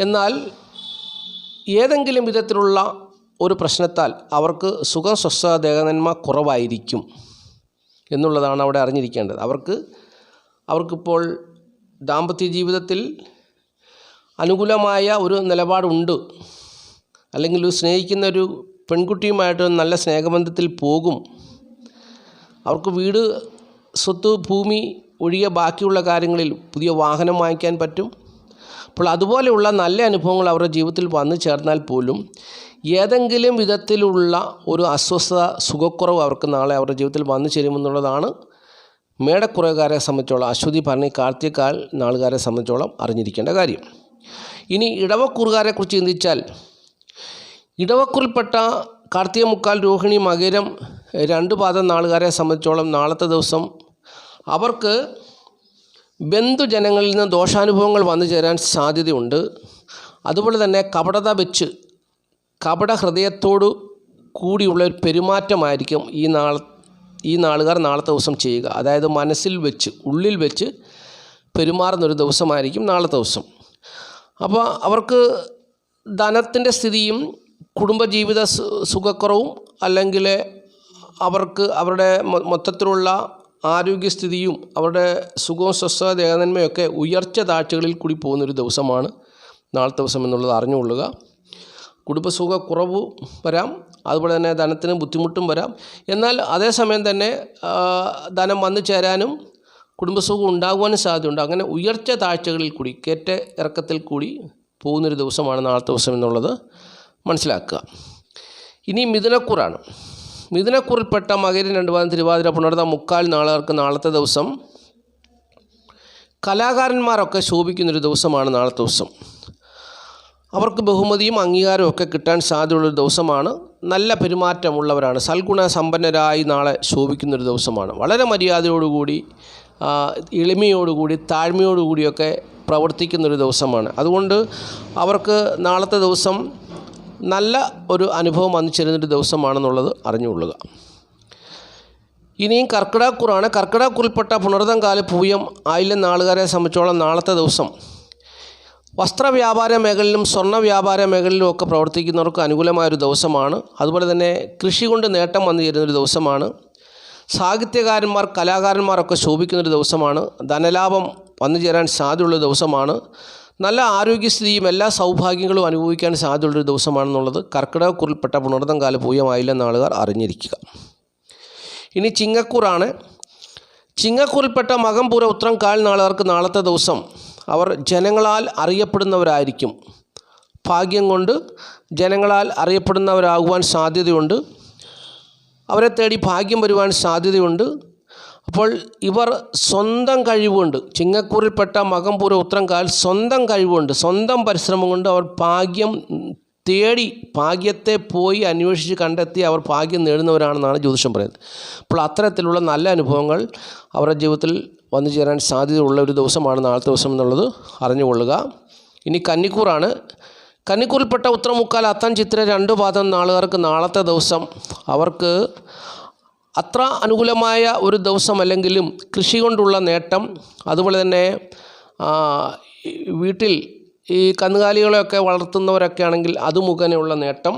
Speaker 1: എന്നാൽ ഏതെങ്കിലും വിധത്തിലുള്ള ഒരു പ്രശ്നത്താൽ അവർക്ക് സുഖം, സ്വസ്ഥത, ദേഹനന്മ കുറവായിരിക്കും എന്നുള്ളതാണ് അവിടെ അറിഞ്ഞിരിക്കേണ്ടത്. അവർക്കിപ്പോൾ ദാമ്പത്യ ജീവിതത്തിൽ അനുകൂലമായ ഒരു നിലപാടുണ്ട്, അല്ലെങ്കിൽ സ്നേഹിക്കുന്ന ഒരു പെൺകുട്ടിയുമായിട്ട് നല്ല സ്നേഹബന്ധത്തിൽ പോകും. അവർക്ക് വീട്, സ്വത്ത്, ഭൂമി ഒഴികെ ബാക്കിയുള്ള കാര്യങ്ങളിൽ പുതിയ വാഹനം വാങ്ങിക്കാൻ പറ്റും. അപ്പോൾ അതുപോലെയുള്ള നല്ല അനുഭവങ്ങൾ അവരുടെ ജീവിതത്തിൽ വന്നു ചേർന്നാൽ പോലും ഏതെങ്കിലും വിധത്തിലുള്ള ഒരു അസ്വസ്ഥത, സുഖക്കുറവ് അവർക്ക് നാളെ അവരുടെ ജീവിതത്തിൽ വന്നു ചേരുമെന്നുള്ളതാണ് മേടക്കുറകാരെ സംബന്ധിച്ചോളം, അശ്വതി, ഭരണി, കാർത്തികക്കാൽ നാളുകാരെ സംബന്ധിച്ചോളം അറിഞ്ഞിരിക്കേണ്ട കാര്യം. ഇനി ഇടവക്കൂറുകാരെക്കുറിച്ച് ചിന്തിച്ചാൽ, ഇടവക്കൂറിൽപ്പെട്ട കാർത്തിക മുക്കാൽ, രോഹിണി, മകരം 2 പാദം നാളുകാരെ സംബന്ധിച്ചോളം നാളത്തെ ദിവസം അവർക്ക് ബന്ധുജനങ്ങളിൽ നിന്ന് ദോഷാനുഭവങ്ങൾ വന്നു ചേരാൻ സാധ്യതയുണ്ട്. അതുപോലെ തന്നെ കപട ഹൃദയത്തോടു കൂടിയുള്ള ഒരു പെരുമാറ്റമായിരിക്കും ഈ നാളുകാർ നാളത്തെ ദിവസം ചെയ്യുക. അതായത് ഉള്ളിൽ വെച്ച് പെരുമാറുന്നൊരു ദിവസമായിരിക്കും നാളത്തെ ദിവസം. അപ്പോൾ അവർക്ക് ധനത്തിൻ്റെ സ്ഥിതിയും കുടുംബജീവിത സുഖക്കുറവും അല്ലെങ്കിൽ അവരുടെ മൊത്തത്തിലുള്ള ആരോഗ്യസ്ഥിതിയും അവരുടെ സുഖവും സ്വസ്ഥത ദേഹനന്മയൊക്കെ ഉയർച്ച താഴ്ചകളിൽ കൂടി പോകുന്നൊരു ദിവസമാണ് നാളത്തെ ദിവസം എന്നുള്ളത് അറിഞ്ഞുകൊള്ളുക. കുടുംബസുഖക്കുറവ് വരാം, അതുപോലെ തന്നെ ധനത്തിന് ബുദ്ധിമുട്ടും വരാം. എന്നാൽ അതേസമയം തന്നെ ധനം വന്നു ചേരാനും കുടുംബസുഖം ഉണ്ടാകുവാനും സാധ്യതയുണ്ട്. അങ്ങനെ ഉയർച്ച താഴ്ചകളിൽ കൂടി കയറ്റ ഇറക്കത്തിൽ കൂടി പോകുന്നൊരു ദിവസമാണ് നാളത്തെ ദിവസം എന്നുള്ളത് മനസ്സിലാക്കുക. ഇനി മിഥുനക്കൂറാണ്. മിഥുനക്കൂറിൽപ്പെട്ട മകരം, 2 പാദം, തിരുവാതിര, പുണർതം, മുക്കാൽ നാളുകാർക്ക് നാളത്തെ ദിവസം കലാകാരന്മാരൊക്കെ ശോഭിക്കുന്നൊരു ദിവസമാണ് നാളത്തെ ദിവസം. അവർക്ക് ബഹുമതിയും അംഗീകാരവും ഒക്കെ കിട്ടാൻ സാധ്യതയുള്ളൊരു ദിവസമാണ്. നല്ല പെരുമാറ്റമുള്ളവരാണ്, സൽഗുണ സമ്പന്നരായി നാളെ ശോഭിക്കുന്നൊരു ദിവസമാണ്. വളരെ മര്യാദയോടുകൂടി, എളിമയോടുകൂടി, താഴ്മയോടുകൂടിയൊക്കെ പ്രവർത്തിക്കുന്നൊരു ദിവസമാണ്. അതുകൊണ്ട് അവർക്ക് നാളത്തെ ദിവസം നല്ല ഒരു അനുഭവം വന്നു ചേരുന്നൊരു ദിവസമാണെന്നുള്ളത് അറിഞ്ഞുകൊള്ളുക. ഇനിയും കർക്കിടകക്കൂറാണ്. കർക്കിടകക്കൂറിൽപ്പെട്ട പുണർതം, കാല്, പൂയം, ആയില്യം നാളുകാരെ സംബന്ധിച്ചോളം നാളത്തെ ദിവസം വസ്ത്രവ്യാപാര മേഖലയിലും സ്വർണ്ണ വ്യാപാര മേഖലയിലും ഒക്കെ പ്രവർത്തിക്കുന്നവർക്ക് അനുകൂലമായൊരു ദിവസമാണ്. അതുപോലെ തന്നെ കൃഷി കൊണ്ട് നേട്ടം വന്നു ചേരുന്നൊരു ദിവസമാണ്. സാഹിത്യകാരന്മാർ, കലാകാരന്മാരൊക്കെ ശോഭിക്കുന്നൊരു ദിവസമാണ്. ധനലാഭം വന്നു ചേരാൻ സാധ്യതയുള്ള ദിവസമാണ്. നല്ല ആരോഗ്യസ്ഥിതിയും എല്ലാ സൗഭാഗ്യങ്ങളും അനുഭവിക്കാൻ സാധ്യതയുള്ളൊരു ദിവസമാണെന്നുള്ളത് കർക്കിടകക്കൂറിൽപ്പെട്ട പുണർതം, കാല്, പൂയം, ആയില്യം നാളുകാർ അറിഞ്ഞിരിക്കുക. ഇനി ചിങ്ങക്കൂറാണ്. ചിങ്ങക്കൂറിൽപ്പെട്ട മകം, പൂര, ഉത്രം, കാൽ നാളുകാർക്ക് നാളത്തെ ദിവസം അവർ ജനങ്ങളാൽ അറിയപ്പെടുന്നവരായിരിക്കും. ഭാഗ്യം കൊണ്ട് ജനങ്ങളാൽ അറിയപ്പെടുന്നവരാകുവാൻ സാധ്യതയുണ്ട്. അവരെ തേടി ഭാഗ്യം വരുവാൻ സാധ്യതയുണ്ട്. അപ്പോൾ ഇവർ സ്വന്തം കഴിവുകൊണ്ട്, ചിങ്ങക്കൂറിൽപ്പെട്ട മകം, പൂര, ഉത്രം, കാൽ സ്വന്തം കഴിവുകൊണ്ട്, സ്വന്തം പരിശ്രമം കൊണ്ട് അവർ ഭാഗ്യത്തെ പോയി അന്വേഷിച്ച് കണ്ടെത്തി അവർ ഭാഗ്യം നേടുന്നവരാണെന്നാണ് ജ്യോതിഷം പറയുന്നത്. അപ്പോൾ അത്തരത്തിലുള്ള നല്ല അനുഭവങ്ങൾ അവരുടെ ജീവിതത്തിൽ വന്നു ചേരാൻ സാധ്യതയുള്ള ഒരു ദിവസമാണ് നാളത്തെ ദിവസം എന്നുള്ളത് അറിഞ്ഞുകൊള്ളുക. ഇനി കന്നിക്കൂറാണ്. കന്നിക്കൂറിൽപ്പെട്ട ഉത്രം, മുക്കാൽ, അത്തം, ചിത്തിര 2 പാദം നാളുകാർക്ക് നാളത്തെ ദിവസം അവർക്ക് അത്ര അനുകൂലമായ ഒരു ദിവസമല്ലെങ്കിലും കൃഷി കൊണ്ടുള്ള നേട്ടം, അതുപോലെ തന്നെ വീട്ടിൽ ഈ കന്നുകാലികളെയൊക്കെ വളർത്തുന്നവരൊക്കെ ആണെങ്കിൽ അത് മുഖേനയുള്ള നേട്ടം,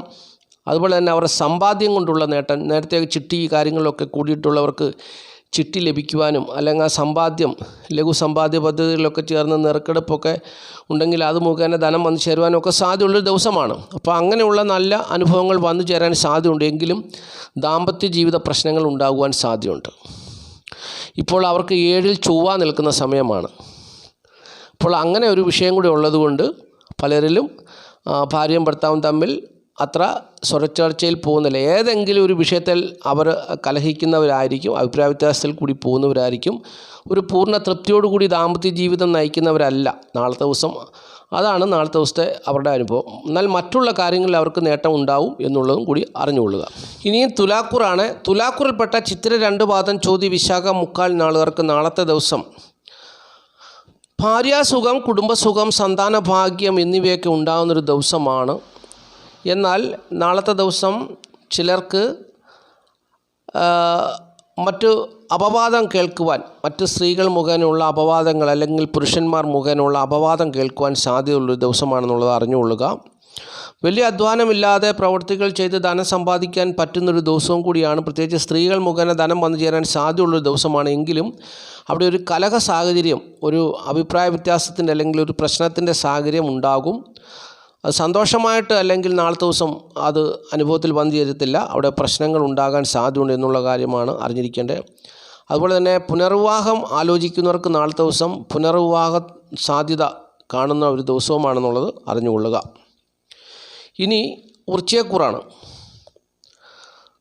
Speaker 1: അതുപോലെ തന്നെ അവരുടെ സമ്പാദ്യം കൊണ്ടുള്ള നേട്ടം, നേരത്തെ ചിട്ടി കാര്യങ്ങളിലൊക്കെ കൂടിയിട്ടുള്ളവർക്ക് ചിട്ടി ലഭിക്കുവാനും, അല്ലെങ്കിൽ ആ സമ്പാദ്യം ലഘു സമ്പാദ്യ പദ്ധതികളിലൊക്കെ ചേർന്ന് നെറുക്കെടുപ്പൊക്കെ ഉണ്ടെങ്കിൽ അത് മുഖേന ധനം വന്നു ചേരുവാനും ഒക്കെ സാധ്യതയുള്ളൊരു ദിവസമാണ്. അപ്പോൾ അങ്ങനെയുള്ള നല്ല അനുഭവങ്ങൾ വന്നു ചേരാൻ സാധ്യതയുണ്ട്. എങ്കിലും ദാമ്പത്യ ജീവിത പ്രശ്നങ്ങൾ ഉണ്ടാകുവാൻ സാധ്യതയുണ്ട്. ഇപ്പോൾ അവർക്ക് 7-ൽ ചൊവ്വ നിൽക്കുന്ന സമയമാണ്. അപ്പോൾ അങ്ങനെ ഒരു വിഷയം കൂടി ഉള്ളതുകൊണ്ട് പലരിലും ഭാര്യയും ഭർത്താവും തമ്മിൽ അത്ര സ്വരച്ചേർച്ചയിൽ പോകുന്നില്ല. ഏതെങ്കിലും ഒരു വിഷയത്തിൽ അവർ കലഹിക്കുന്നവരായിരിക്കും, അഭിപ്രായ വ്യത്യാസത്തിൽ കൂടി പോകുന്നവരായിരിക്കും. ഒരു പൂർണ്ണ തൃപ്തിയോടുകൂടി ദാമ്പത്യ ജീവിതം നയിക്കുന്നവരല്ല നാളത്തെ ദിവസം. അതാണ് നാളത്തെ ദിവസത്തെ അവരുടെ അനുഭവം. എന്നാൽ മറ്റുള്ള കാര്യങ്ങളിൽ അവർക്ക് നേട്ടം ഉണ്ടാവും എന്നുള്ളതും കൂടി അറിഞ്ഞുകൊള്ളുക. ഇനിയും തുലാക്കൂറാണ്. തുലാക്കൂറിൽപ്പെട്ട ചിത്തിര 2 പാദം, ചോതി, വിശാഖം, മുക്കാൽ നാളുകാർക്ക് നാളത്തെ ദിവസം ഭാര്യാസുഖം, കുടുംബസുഖം, സന്താന ഭാഗ്യം എന്നിവയൊക്കെ ഉണ്ടാകുന്നൊരു ദിവസമാണ്. എന്നാൽ നാളത്തെ ദിവസം ചിലർക്ക് മറ്റു അപവാദം കേൾക്കുവാൻ, മറ്റ് സ്ത്രീകൾ മുഖേനയുള്ള അപവാദങ്ങൾ അല്ലെങ്കിൽ പുരുഷന്മാർ മുഖേനയുള്ള അപവാദം കേൾക്കുവാൻ സാധ്യതയുള്ളൊരു ദിവസമാണെന്നുള്ളത് അറിഞ്ഞുകൊള്ളുക. വലിയ അധ്വാനമില്ലാതെ പ്രവൃത്തികൾ ചെയ്ത് ധനം സമ്പാദിക്കാൻ പറ്റുന്നൊരു ദിവസവും കൂടിയാണ്. പ്രത്യേകിച്ച് സ്ത്രീകൾ മുഖേന ധനം വന്നു ചേരാൻ സാധ്യതയുള്ളൊരു ദിവസമാണ്. എങ്കിലും അവിടെ ഒരു കലഹ സാഹചര്യം, ഒരു അഭിപ്രായ വ്യത്യാസത്തിൻ്റെ അല്ലെങ്കിൽ ഒരു പ്രശ്നത്തിൻ്റെ സാഹചര്യം ഉണ്ടാകും. അത് സന്തോഷമായിട്ട് അല്ലെങ്കിൽ നാളത്തെ ദിവസം അത് അനുഭവത്തിൽ വന്നു ചേരത്തില്ല. അവിടെ പ്രശ്നങ്ങൾ ഉണ്ടാകാൻ സാധ്യതയുണ്ട് എന്നുള്ള കാര്യമാണ് അറിഞ്ഞിരിക്കേണ്ടത്. അതുപോലെ തന്നെ പുനർവിവാഹം ആലോചിക്കുന്നവർക്ക് നാളത്തെ ദിവസം പുനർവിവാഹ സാധ്യത കാണുന്ന ഒരു ദിവസവുമാണെന്നുള്ളത് അറിഞ്ഞുകൊള്ളുക. ഇനി വൃശ്ചികക്കൂറാണ്.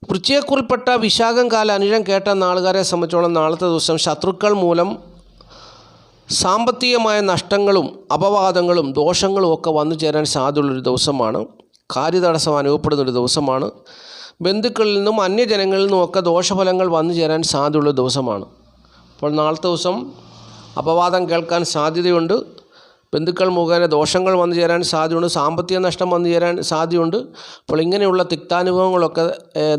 Speaker 1: വൃശ്ചികക്കൂറിൽപ്പെട്ട വിശാഖം, കാല, അനിഴം കേട്ട നാളുകാരെ സംബന്ധിച്ചോളം നാളത്തെ ദിവസം ശത്രുക്കൾ മൂലം സാമ്പത്തികമായ നഷ്ടങ്ങളും അപവാദങ്ങളും ദോഷങ്ങളും ഒക്കെ വന്നു ചേരാൻ സാധ്യതയുള്ളൊരു ദിവസമാണ്. കാര്യതടസ്സം അനുഭവപ്പെടുന്നൊരു ദിവസമാണ്. ബന്ധുക്കളിൽ നിന്നും അന്യജനങ്ങളിൽ നിന്നുമൊക്കെ ദോഷഫലങ്ങൾ വന്നു ചേരാൻ സാധ്യതയുള്ള ദിവസമാണ്. അപ്പോൾ നാളത്തെ ദിവസം അപവാദം കേൾക്കാൻ സാധ്യതയുണ്ട്. ബന്ധുക്കൾ മുഖേന ദോഷങ്ങൾ വന്നു ചേരാൻ സാധ്യതയുണ്ട്. സാമ്പത്തിക നഷ്ടം വന്നു ചേരാൻ സാധ്യതയുണ്ട്. അപ്പോൾ ഇങ്ങനെയുള്ള തിക്താനുഭവങ്ങളൊക്കെ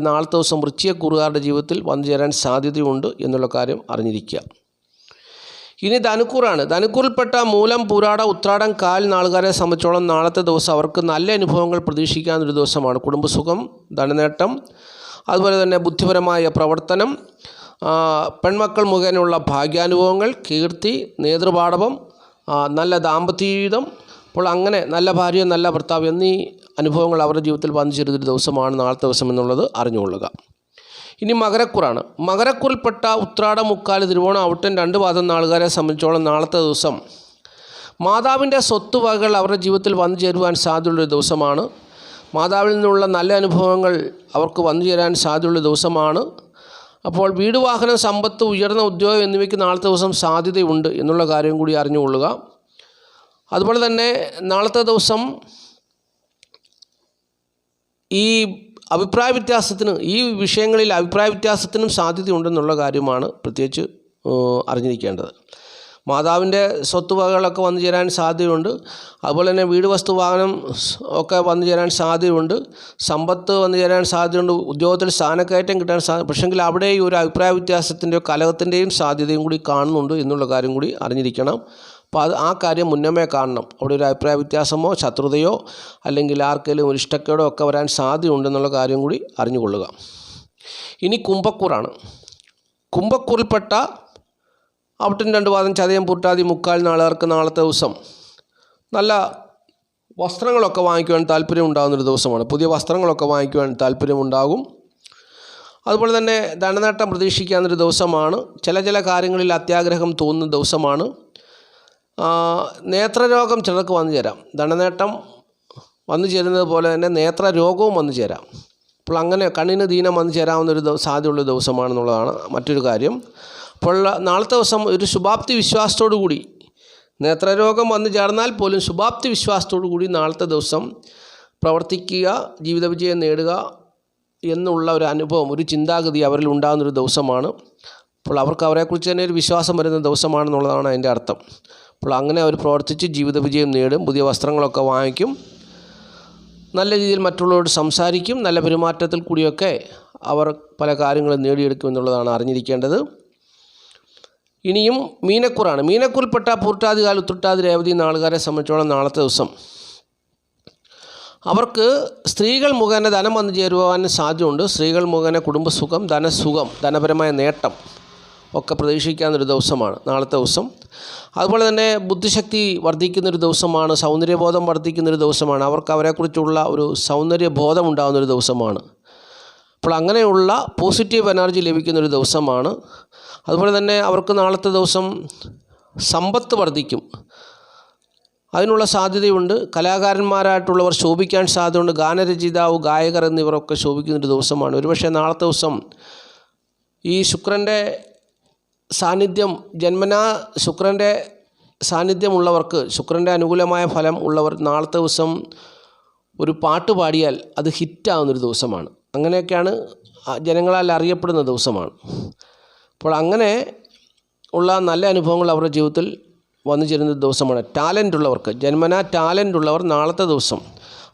Speaker 1: നാളത്തെ ദിവസം വൃശ്ചികക്കൂറുകാരുടെ ജീവിതത്തിൽ വന്നു ചേരാൻ സാധ്യതയുണ്ട് എന്നുള്ള കാര്യം അറിഞ്ഞിരിക്കുക. ഇനി ധനുക്കൂറാണ്. ധനുക്കൂറിൽപ്പെട്ട മൂലം, പൂരാട, ഉത്രാടം, കാൽ നാളുകാരെ സംബന്ധിച്ചോളം നാളത്തെ ദിവസം അവർക്ക് നല്ല അനുഭവങ്ങൾ പ്രതീക്ഷിക്കാവുന്നൊരു ദിവസമാണ്. കുടുംബസുഖം, ധനനേട്ടം, അതുപോലെ തന്നെ ബുദ്ധിപരമായ പ്രവർത്തനം, പെൺമക്കൾ മുഖേനയുള്ള ഭാഗ്യാനുഭവങ്ങൾ, കീർത്തി, നേതൃപാടവം, നല്ല ദാമ്പത്യ ജീവിതം. അപ്പോൾ അങ്ങനെ നല്ല ഭാര്യ, നല്ല ഭർത്താവ് എന്നീ അനുഭവങ്ങൾ അവരുടെ ജീവിതത്തിൽ വന്നു ചേരുന്നൊരു ദിവസമാണ് നാളത്തെ ദിവസം എന്നുള്ളത് അറിഞ്ഞുകൊള്ളുക. ഇനി മകരക്കൂറാണ്. മകരക്കൂറിൽപ്പെട്ട ഉത്രാടം, മുക്കാൽ, തിരുവോണം, അവിട്ടം, 2 പാദം നാളുകാരെ സംബന്ധിച്ചോളം നാളത്തെ ദിവസം മാതാവിൻ്റെ സ്വത്തുവകകൾ അവരുടെ ജീവിതത്തിൽ വന്നു ചേരുവാൻ സാധ്യതയുള്ളൊരു ദിവസമാണ്. മാതാവിൽ നിന്നുള്ള നല്ല അനുഭവങ്ങൾ അവർക്ക് വന്നു ചേരാൻ സാധ്യതയുള്ള ദിവസമാണ്. അപ്പോൾ വീട്, വാഹനം, സമ്പത്ത്, ഉയർന്ന ഉദ്യോഗം എന്നിവയ്ക്ക് നാളത്തെ ദിവസം സാധ്യതയുണ്ട് എന്നുള്ള കാര്യം കൂടി അറിഞ്ഞുകൊള്ളുക. അതുപോലെ തന്നെ നാളത്തെ ദിവസം ഈ അഭിപ്രായ വ്യത്യാസത്തിന്, ഈ വിഷയങ്ങളിൽ അഭിപ്രായ വ്യത്യാസത്തിനും സാധ്യതയുണ്ടെന്നുള്ള കാര്യമാണ് പ്രത്യേകിച്ച് അറിഞ്ഞിരിക്കേണ്ടത്. മാതാവിൻ്റെ സ്വത്തുവകകളൊക്കെ വന്നു ചേരാൻ സാധ്യതയുണ്ട്. അതുപോലെ തന്നെ വീട്, വസ്തു, വാഹനം ഒക്കെ വന്നു ചേരാൻ സാധ്യതയുണ്ട്. സമ്പത്ത് വന്നു ചേരാൻ സാധ്യതയുണ്ട്. ഉദ്യോഗത്തിൽ സ്ഥാനക്കയറ്റം കിട്ടാൻ പക്ഷെങ്കിൽ അവിടെ ഈ ഒരു അഭിപ്രായ വ്യത്യാസത്തിൻ്റെയോ കലഹത്തിൻ്റെയും സാധ്യതയും കൂടി കാണുന്നുണ്ട് എന്നുള്ള കാര്യം കൂടി അറിഞ്ഞിരിക്കണം. അപ്പോൾ ആ കാര്യം മുന്നമേ കാണണം. അവിടെ ഒരു അഭിപ്രായ വ്യത്യാസമോ ശത്രുതയോ അല്ലെങ്കിൽ ആർക്കെങ്കിലും ഒരു ഇഷ്ടക്കേടോ ഒക്കെ വരാൻ സാധ്യതയുണ്ടെന്നുള്ള കാര്യം കൂടി അറിഞ്ഞുകൊള്ളുക. ഇനി കുംഭക്കൂറാണ്. കുംഭക്കൂറിൽപ്പെട്ട അവിട്ടം, 2 പാദം, ചതയം, പൂട്ടാതി, മുക്കാൽ നാളുകാർക്ക് നാളത്തെ ദിവസം നല്ല വസ്ത്രങ്ങളൊക്കെ വാങ്ങിക്കുവാൻ താല്പര്യം ഉണ്ടാകുന്നൊരു ദിവസമാണ്. പുതിയ വസ്ത്രങ്ങളൊക്കെ വാങ്ങിക്കുവാൻ താല്പര്യമുണ്ടാകും. അതുപോലെ തന്നെ ധനനേട്ടം പ്രതീക്ഷിക്കാവുന്നൊരു ദിവസമാണ്. ചില കാര്യങ്ങളിൽ അത്യാഗ്രഹം തോന്നുന്ന ദിവസമാണ്. നേത്രരോഗം ചിലർക്ക് വന്നു ചേരാം. ധനനേട്ടം വന്നു ചേരുന്നത് പോലെ തന്നെ നേത്രരോഗവും വന്നു ചേരാം. അപ്പോൾ അങ്ങനെ കണ്ണിന് ദീനം വന്നു ചേരാവുന്നൊരു സാധ്യതയുള്ള ദിവസമാണെന്നുള്ളതാണ് മറ്റൊരു കാര്യം. അപ്പോൾ നാളത്തെ ദിവസം ഒരു ശുഭാപ്തി വിശ്വാസത്തോടു കൂടി, നേത്രരോഗം വന്നു ചേർന്നാൽ പോലും ശുഭാപ്തി വിശ്വാസത്തോടു കൂടി നാളത്തെ ദിവസം പ്രവർത്തിക്കുക, ജീവിത വിജയം നേടുക എന്നുള്ള ഒരു അനുഭവം, ഒരു ചിന്താഗതി അവരിൽ ഉണ്ടാകുന്നൊരു ദിവസമാണ്. അപ്പോൾ അവർക്ക് അവരെക്കുറിച്ച് തന്നെ ഒരു വിശ്വാസം വരുന്ന ദിവസമാണെന്നുള്ളതാണ് അതിൻ്റെ അർത്ഥം. അപ്പോൾ അങ്ങനെ അവർ പ്രവർത്തിച്ച് ജീവിത വിജയം നേടും. പുതിയ വസ്ത്രങ്ങളൊക്കെ വാങ്ങിക്കും. നല്ല രീതിയിൽ മറ്റുള്ളവരോട് സംസാരിക്കും. നല്ല പെരുമാറ്റത്തിൽ കൂടിയൊക്കെ അവർ പല കാര്യങ്ങളും നേടിയെടുക്കും എന്നുള്ളതാണ് അറിഞ്ഞിരിക്കേണ്ടത്. ഇനിയും മീനക്കൂറാണ്. മീനക്കൂറിൽപ്പെട്ട പൂർട്ടാതി, കാൽ, ഉത്രട്ടാതി, രേവതി നാളുകാരെ സംബന്ധിച്ചോളം നാളത്തെ ദിവസം അവർക്ക് സ്ത്രീകൾ മുഖേന ധനം വന്നു ചേരുവാൻ സാധ്യതയുണ്ട്. സ്ത്രീകൾ മുഖേന കുടുംബസുഖം, ധനസുഖം, ധനപരമായ നേട്ടം ഒക്കെ പ്രതീക്ഷിക്കാവുന്നൊരു ദിവസമാണ് നാളത്തെ ദിവസം. അതുപോലെ തന്നെ ബുദ്ധിശക്തി വർദ്ധിക്കുന്നൊരു ദിവസമാണ്. സൗന്ദര്യബോധം വർദ്ധിക്കുന്നൊരു ദിവസമാണ്. അവർക്ക് അവരെക്കുറിച്ചുള്ള ഒരു സൗന്ദര്യബോധം ഉണ്ടാകുന്നൊരു ദിവസമാണ്. അപ്പോൾ അങ്ങനെയുള്ള പോസിറ്റീവ് എനർജി ലഭിക്കുന്നൊരു ദിവസമാണ്. അതുപോലെ തന്നെ അവർക്ക് നാളത്തെ ദിവസം സമ്പത്ത് വർദ്ധിക്കും, അതിനുള്ള സാധ്യതയുണ്ട്. കലാകാരന്മാരായിട്ടുള്ളവർ ശോഭിക്കാൻ സാധ്യതയുണ്ട്. ഗാനരചയിതാവ്, ഗായകർ എന്നിവരൊക്കെ ശോഭിക്കുന്നൊരു ദിവസമാണ്. ഒരുപക്ഷെ നാളത്തെ ദിവസം ഈ ശുക്രൻ്റെ സാന്നിധ്യം, ജന്മനാ ശുക്രൻ്റെ സാന്നിധ്യമുള്ളവർക്ക്, ശുക്രൻ്റെ അനുകൂലമായ ഫലം ഉള്ളവർ നാളത്തെ ദിവസം ഒരു പാട്ട് പാടിയാൽ അത് ഹിറ്റാവുന്നൊരു ദിവസമാണ്. അങ്ങനെയൊക്കെയാണ് ജനങ്ങളാൽ അറിയപ്പെടുന്ന ദിവസമാണ്. അപ്പോൾ അങ്ങനെ ഉള്ള നല്ല അനുഭവങ്ങൾ അവരുടെ ജീവിതത്തിൽ വന്നു ചേരുന്ന ദിവസമാണ്. ടാലൻ്റ് ഉള്ളവർക്ക്, ജന്മനാ ടാലൻ്റ് ഉള്ളവർ നാളത്തെ ദിവസം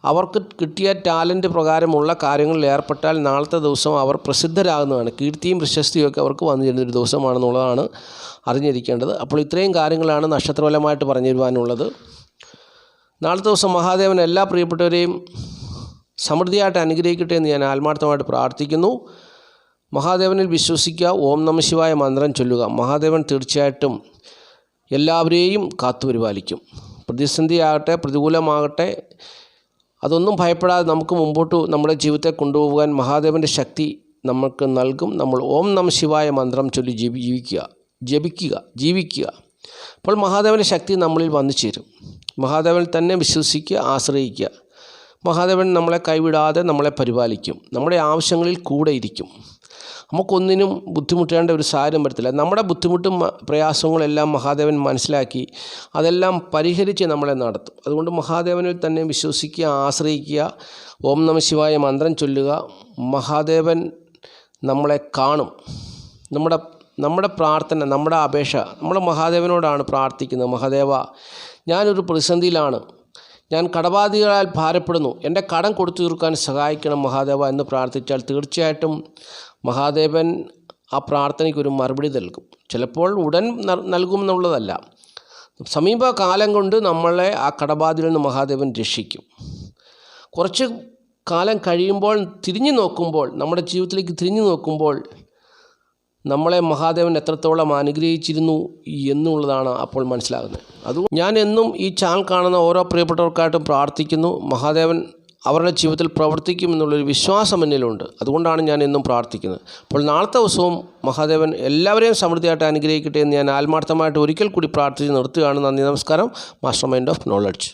Speaker 1: അവർക്ക് കിട്ടിയ ടാലൻ്റ് പ്രകാരമുള്ള കാര്യങ്ങളിൽ ഏർപ്പെട്ടാൽ നാളത്തെ ദിവസം അവർ പ്രസിദ്ധരാകുന്നതാണ്. കീർത്തിയും പ്രശസ്തിയും ഒക്കെ അവർക്ക് വന്നു ചേരുന്നൊരു ദിവസമാണെന്നുള്ളതാണ് അറിഞ്ഞിരിക്കേണ്ടത്. അപ്പോൾ ഇത്രയും കാര്യങ്ങളാണ് നക്ഷത്രഫലമായിട്ട് പറഞ്ഞു തരുവാനുള്ളത്. നാളത്തെ ദിവസം മഹാദേവൻ എല്ലാ പ്രിയപ്പെട്ടവരെയും സമൃദ്ധിയായിട്ട് അനുഗ്രഹിക്കട്ടെ എന്ന് ഞാൻ ആത്മാർത്ഥമായിട്ട് പ്രാർത്ഥിക്കുന്നു. മഹാദേവനിൽ വിശ്വസിക്കുക, ഓം നമഃ ശിവായ മന്ത്രം ചൊല്ലുക. മഹാദേവൻ തീർച്ചയായിട്ടും എല്ലാവരെയും കാത്തുപരിപാലിക്കും. പ്രതിസന്ധിയാകട്ടെ, പ്രതികൂലമാകട്ടെ, അതൊന്നും ഭയപ്പെടാതെ നമുക്ക് മുമ്പോട്ട് നമ്മുടെ ജീവിതത്തെ കൊണ്ടുപോകാൻ മഹാദേവൻ്റെ ശക്തി നമുക്ക് നൽകും. നമ്മൾ ഓം നമഃ ശിവായ മന്ത്രം ചൊല്ലി ജീവിക്കുക. അപ്പോൾ മഹാദേവൻ്റെ ശക്തി നമ്മളിൽ വന്നു ചേരും. മഹാദേവനിൽ തന്നെ വിശ്വസിക്കുക, ആശ്രയിക്കുക. മഹാദേവൻ നമ്മളെ കൈവിടാതെ നമ്മളെ പരിപാലിക്കും, നമ്മുടെ ആവശ്യങ്ങളിൽ കൂടെ ഇരിക്കും. നമുക്കൊന്നിനും ബുദ്ധിമുട്ടേണ്ട ഒരു സാഹചര്യം വരത്തില്ല. നമ്മുടെ ബുദ്ധിമുട്ടും പ്രയാസങ്ങളെല്ലാം മഹാദേവൻ മനസ്സിലാക്കി അതെല്ലാം പരിഹരിച്ച് നമ്മളെ നടത്തും. അതുകൊണ്ട് മഹാദേവനിൽ തന്നെ വിശ്വസിക്കുക, ആശ്രയിക്കുക, ഓം നമഃ ശിവായ മന്ത്രം ചൊല്ലുക. മഹാദേവൻ നമ്മളെ കാണും. നമ്മുടെ പ്രാർത്ഥന, നമ്മുടെ അപേക്ഷ നമ്മൾ മഹാദേവനോടാണ് പ്രാർത്ഥിക്കുന്നത്. മഹാദേവ, ഞാനൊരു പ്രതിസന്ധിയിലാണ്, ഞാൻ കടബാധികളാൽ ഭാരപ്പെടുന്നു, എൻ്റെ കടം കൊടുത്തു തീർക്കാൻ സഹായിക്കണം മഹാദേവ എന്ന് പ്രാർത്ഥിച്ചാൽ തീർച്ചയായിട്ടും മഹാദേവൻ ആ പ്രാർത്ഥനയ്ക്കൊരു മറുപടി നൽകും. ചിലപ്പോൾ ഉടൻ നൽകുമെന്നുള്ളതല്ല, സമീപകാലം കൊണ്ട് നമ്മളെ ആ കടബാധികളിൽ നിന്ന് മഹാദേവൻ രക്ഷിക്കും. കുറച്ച് കാലം കഴിയുമ്പോൾ തിരിഞ്ഞു നോക്കുമ്പോൾ, നമ്മുടെ ജീവിതത്തിലേക്ക് തിരിഞ്ഞു നോക്കുമ്പോൾ നമ്മളെ മഹാദേവൻ എത്രത്തോളം അനുഗ്രഹിച്ചിരുന്നു എന്നുള്ളതാണ് അപ്പോൾ മനസ്സിലാകുന്നത്. അതുകൊണ്ട് ഞാൻ എന്നും ഈ ചാനൽ കാണുന്ന ഓരോ പ്രിയപ്പെട്ടവർക്കായിട്ടും പ്രാർത്ഥിക്കുന്നു. മഹാദേവൻ അവരുടെ ജീവിതത്തിൽ പ്രവർത്തിക്കുമെന്നുള്ളൊരു വിശ്വാസം എന്നിലുണ്ട്. അതുകൊണ്ടാണ് ഞാൻ എന്നും പ്രാർത്ഥിക്കുന്നത്. അപ്പോൾ നാളത്തെ ദിവസവും മഹാദേവൻ എല്ലാവരെയും സമൃദ്ധിയായിട്ട് അനുഗ്രഹിക്കട്ടെ എന്ന് ഞാൻ ആത്മാർത്ഥമായിട്ട് ഒരിക്കൽ കൂടി പ്രാർത്ഥിച്ച് നിർത്തുകയാണ്. നന്ദി, നമസ്കാരം. Master mind of knowledge.